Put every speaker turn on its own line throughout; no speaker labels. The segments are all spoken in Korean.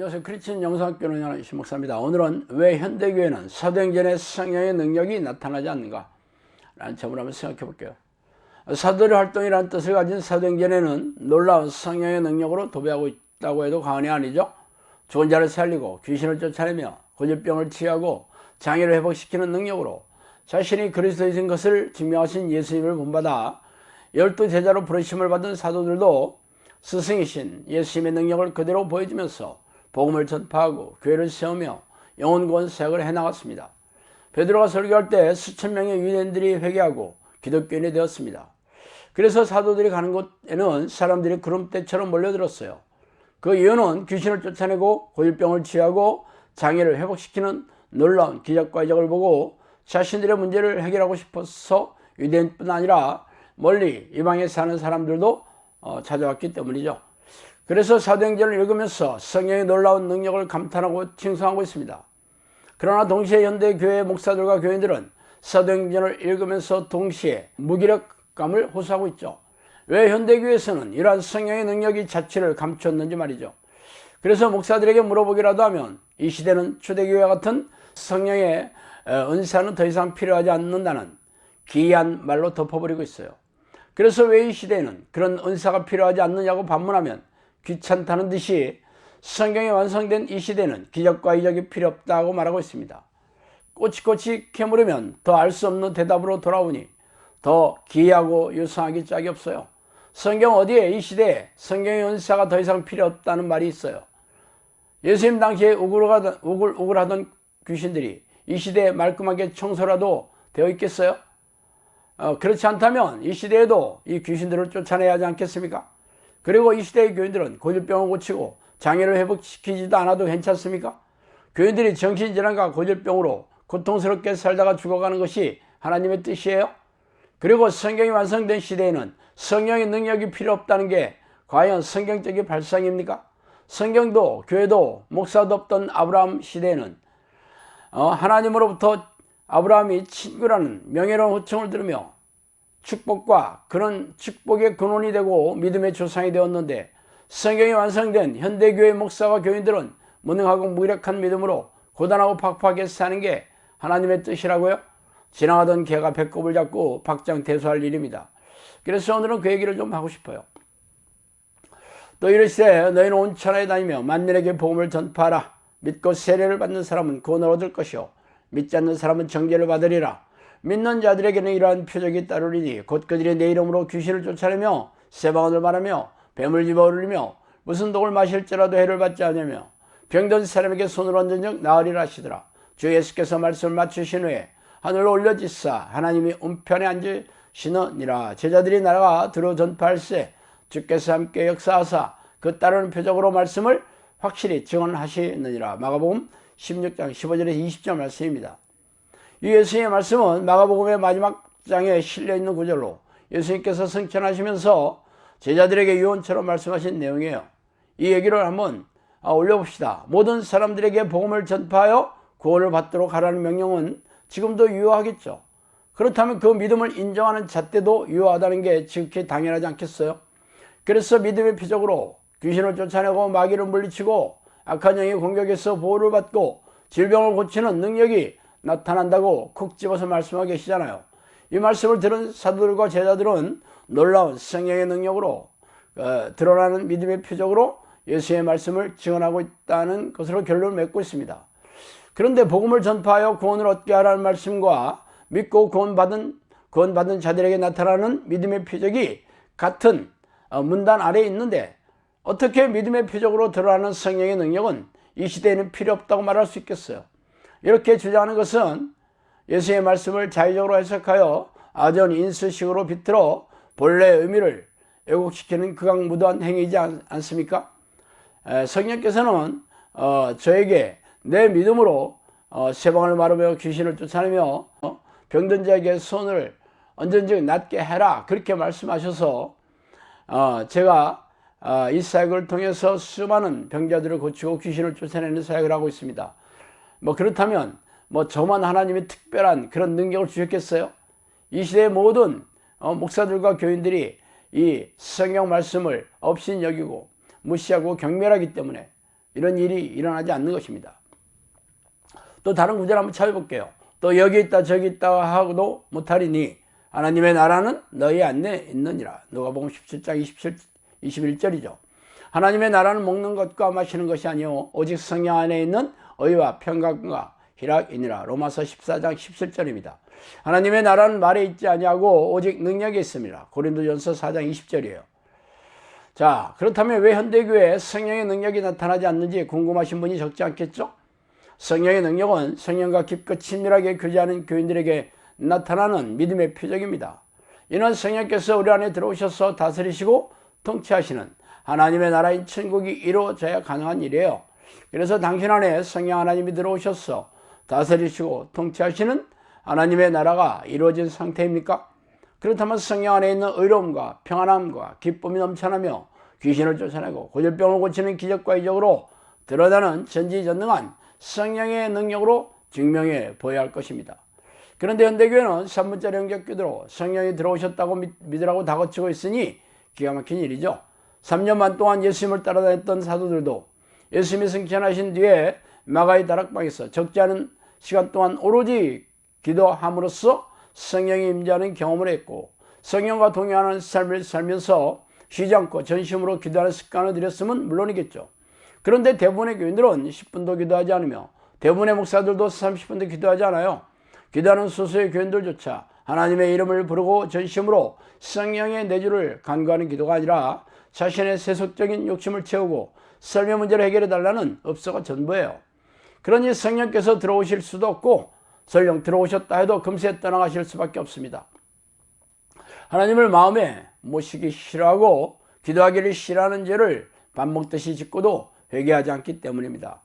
안녕하세요. 크리스천 영상학교는 연한 신목사입니다. 오늘은 왜 현대교회는 사도행전의 성령의 능력이 나타나지 않는가? 라는 점을 한번 생각해 볼게요. 사도의 활동이라는 뜻을 가진 사도행전에는 놀라운 성령의 능력으로 도배하고 있다고 해도 과언이 아니죠. 죽은 자를 살리고 귀신을 쫓아내며 고질병을 치유하고 장애를 회복시키는 능력으로 자신이 그리스도이신 것을 증명하신 예수님을 본받아 12 제자로 부르심을 받은 사도들도 스승이신 예수님의 능력을 그대로 보여주면서 복음을 전파하고 교회를 세우며 영혼 구원 사역을 해나갔습니다. 베드로가 설교할 때 수천 명의 유대인들이 회개하고 기독교인이 되었습니다. 그래서 사도들이 가는 곳에는 사람들이 구름대처럼 몰려들었어요. 그 이유는 귀신을 쫓아내고 고질병을 치유하고 장애를 회복시키는 놀라운 기적과 이적을 보고 자신들의 문제를 해결하고 싶어서 유대인뿐 아니라 멀리 이방에 사는 사람들도 찾아왔기 때문이죠. 그래서 사도행전을 읽으면서 성령의 놀라운 능력을 감탄하고 칭송하고 있습니다. 그러나 동시에 현대교회 목사들과 교인들은 사도행전을 읽으면서 동시에 무기력감을 호소하고 있죠. 왜 현대교회에서는 이러한 성령의 능력이 자취를 감추었는지 말이죠. 그래서 목사들에게 물어보기라도 하면 이 시대는 초대교회와 같은 성령의 은사는 더 이상 필요하지 않는다는 기이한 말로 덮어버리고 있어요. 그래서 왜 이 시대에는 그런 은사가 필요하지 않느냐고 반문하면 귀찮다는 듯이 성경이 완성된 이 시대는 기적과 이적이 필요 없다고 말하고 있습니다. 꼬치꼬치 캐물으면 더 알 수 없는 대답으로 돌아오니 더 기이하고 유성하기 짝이 없어요. 성경 어디에 이 시대에 성경의 은사가 더 이상 필요 없다는 말이 있어요. 예수님 당시에 우글우글하던 귀신들이 이 시대에 말끔하게 청소라도 되어 있겠어요? 그렇지 않다면 이 시대에도 이 귀신들을 쫓아내야 하지 않겠습니까? 그리고 이 시대의 교인들은 고질병을 고치고 장애를 회복시키지도 않아도 괜찮습니까? 교인들이 정신질환과 고질병으로 고통스럽게 살다가 죽어가는 것이 하나님의 뜻이에요? 그리고 성경이 완성된 시대에는 성령의 능력이 필요 없다는 게 과연 성경적인 발상입니까? 성경도 교회도 목사도 없던 아브라함 시대에는 하나님으로부터 아브라함이 친구라는 명예로운 호칭을 들으며 축복과 그런 축복의 근원이 되고 믿음의 조상이 되었는데 성경이 완성된 현대교회 목사와 교인들은 무능하고 무력한 믿음으로 고단하고 팍팍하게 사는 게 하나님의 뜻이라고요? 지나가던 개가 배꼽을 잡고 박장대소할 일입니다. 그래서 오늘은 그 얘기를 좀 하고 싶어요. 또 이르시되 너희는 온 천하에 다니며 만민에게 복음을 전파하라. 믿고 세례를 받는 사람은 구원을 얻을 것이요 믿지 않는 사람은 정죄를 받으리라. 믿는 자들에게는 이러한 표적이 따르리니 곧 그들이 내 이름으로 귀신을 쫓아내며 세방언을 말하며 뱀을 집어올리며 무슨 독을 마실지라도 해를 받지 않으며 병든 사람에게 손을 얹은 즉 나으리라 하시더라. 주 예수께서 말씀을 마치신 후에 하늘로 올려지사 하나님이 우편에 앉으시느니라. 제자들이 나아가 들어 전파할세 주께서 함께 역사하사 그 따르는 표적으로 말씀을 확실히 증언하시느니라. 마가복음 16장 15절에서 20절 말씀입니다. 이 예수님의 말씀은 마가복음의 마지막 장에 실려있는 구절로 예수님께서 승천하시면서 제자들에게 유언처럼 말씀하신 내용이에요. 이 얘기를 한번 올려봅시다. 모든 사람들에게 복음을 전파하여 구원을 받도록 하라는 명령은 지금도 유효하겠죠. 그렇다면 그 믿음을 인정하는 잣대도 유효하다는 게 지극히 당연하지 않겠어요? 그래서 믿음의 표적으로 귀신을 쫓아내고 마귀를 물리치고 악한 영의 공격에서 보호를 받고 질병을 고치는 능력이 나타난다고 콕 집어서 말씀하고 계시잖아요. 이 말씀을 들은 사도들과 제자들은 놀라운 성령의 능력으로 드러나는 믿음의 표적으로 예수의 말씀을 증언하고 있다는 것으로 결론을 맺고 있습니다. 그런데 복음을 전파하여 구원을 얻게 하라는 말씀과 믿고 구원받은 자들에게 나타나는 믿음의 표적이 같은 문단 아래에 있는데 어떻게 믿음의 표적으로 드러나는 성령의 능력은 이 시대에는 필요 없다고 말할 수 있겠어요? 이렇게 주장하는 것은 예수의 말씀을 자의적으로 해석하여 아전 인수식으로 비틀어 본래의 의미를 왜곡시키는 극악무도한 행위이지 않습니까? 성령께서는 저에게 내 믿음으로 세방을 마르며 귀신을 쫓아내며 병든 자에게 손을 얹은 즉 낫게 해라 그렇게 말씀하셔서 제가 이 사역을 통해서 수많은 병자들을 고치고 귀신을 쫓아내는 사역을 하고 있습니다. 그렇다면 저만 하나님이 특별한 그런 능력을 주셨겠어요? 이 시대의 모든 목사들과 교인들이 이 성경 말씀을 업신여기고 무시하고 경멸하기 때문에 이런 일이 일어나지 않는 것입니다. 또 다른 구절 한번 찾아볼게요. 또 여기 있다 저기 있다 하고도 못하리니 하나님의 나라는 너희 안에 있느니라. 누가복음 17장 21절이죠. 하나님의 나라는 먹는 것과 마시는 것이 아니요 오직 성령 안에 있는 의와 평강과 희락이니라. 로마서 14장 17절입니다. 하나님의 나라는 말에 있지 아니하고 오직 능력에 있습니다. 고린도전서 4장 20절이에요. 자, 그렇다면 왜 현대교회에 성령의 능력이 나타나지 않는지 궁금하신 분이 적지 않겠죠? 성령의 능력은 성령과 깊고 친밀하게 교제하는 교인들에게 나타나는 믿음의 표적입니다. 이는 성령께서 우리 안에 들어오셔서 다스리시고 통치하시는 하나님의 나라인 천국이 이루어져야 가능한 일이에요. 그래서 당신 안에 성령 하나님이 들어오셔서 다스리시고 통치하시는 하나님의 나라가 이루어진 상태입니까? 그렇다면 성령 안에 있는 의로움과 평안함과 기쁨이 넘쳐나며 귀신을 쫓아내고 고질병을 고치는 기적과 이적으로 드러나는 전지전능한 성령의 능력으로 증명해 보여야 할 것입니다. 그런데 현대교회는 3분짜리 영접기도로 성령이 들어오셨다고 믿으라고 다그치고 있으니 기가 막힌 일이죠. 3년만 동안 예수님을 따라다녔던 사도들도 예수님이 승천하신 뒤에 마가의 다락방에서 적지 않은 시간 동안 오로지 기도함으로써 성령이 임재하는 경험을 했고 성령과 동행하는 삶을 살면서 쉬지 않고 전심으로 기도하는 습관을 들였으면 물론이겠죠. 그런데 대부분의 교인들은 10분도 기도하지 않으며 대부분의 목사들도 30분도 기도하지 않아요. 기도하는 소수의 교인들조차 하나님의 이름을 부르고 전심으로 성령의 내주를 간구하는 기도가 아니라 자신의 세속적인 욕심을 채우고 삶의 문제를 해결해 달라는 업소가 전부예요. 그러니 성령께서 들어오실 수도 없고 설령 들어오셨다 해도 금세 떠나가실 수밖에 없습니다. 하나님을 마음에 모시기 싫어하고 기도하기를 싫어하는 죄를 밥 먹듯이 짓고도 회개하지 않기 때문입니다.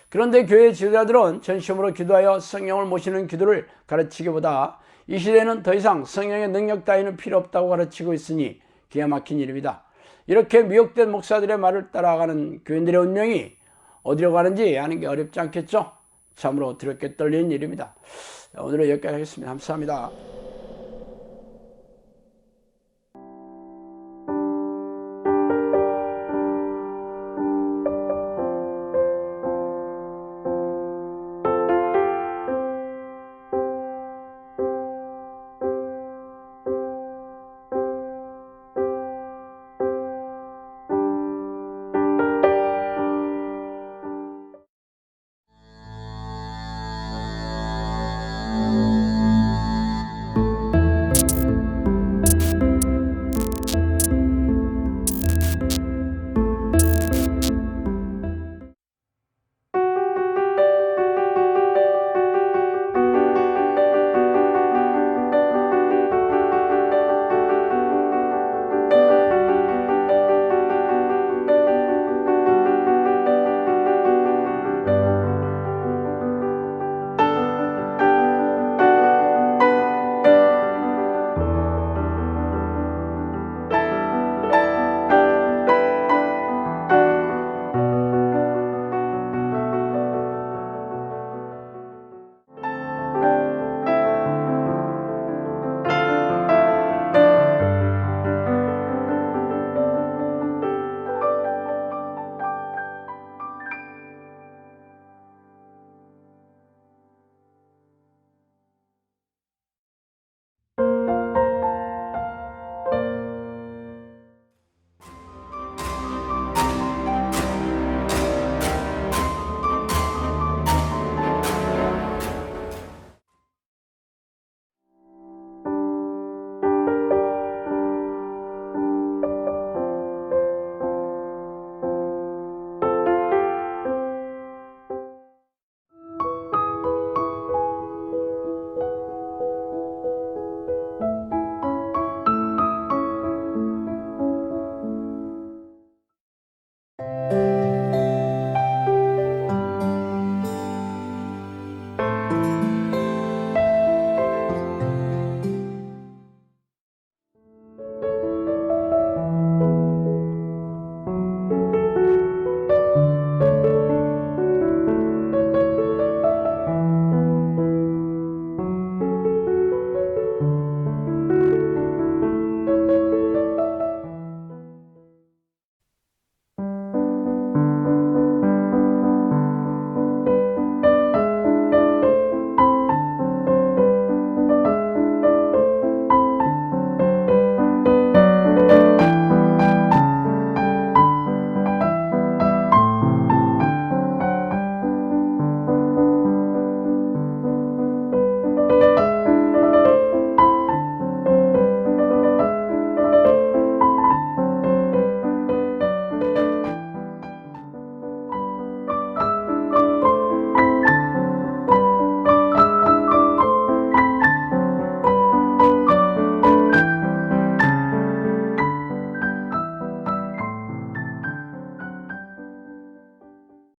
그런데 교회 지도자들은 전심으로 기도하여 성령을 모시는 기도를 가르치기보다 이 시대에는 더 이상 성령의 능력 따위는 필요 없다고 가르치고 있으니 기가 막힌 일입니다. 이렇게 미혹된 목사들의 말을 따라가는 교인들의 운명이 어디로 가는지 아는 게 어렵지 않겠죠? 참으로 두렵게 떨리는 일입니다. 오늘은 여기까지 하겠습니다. 감사합니다.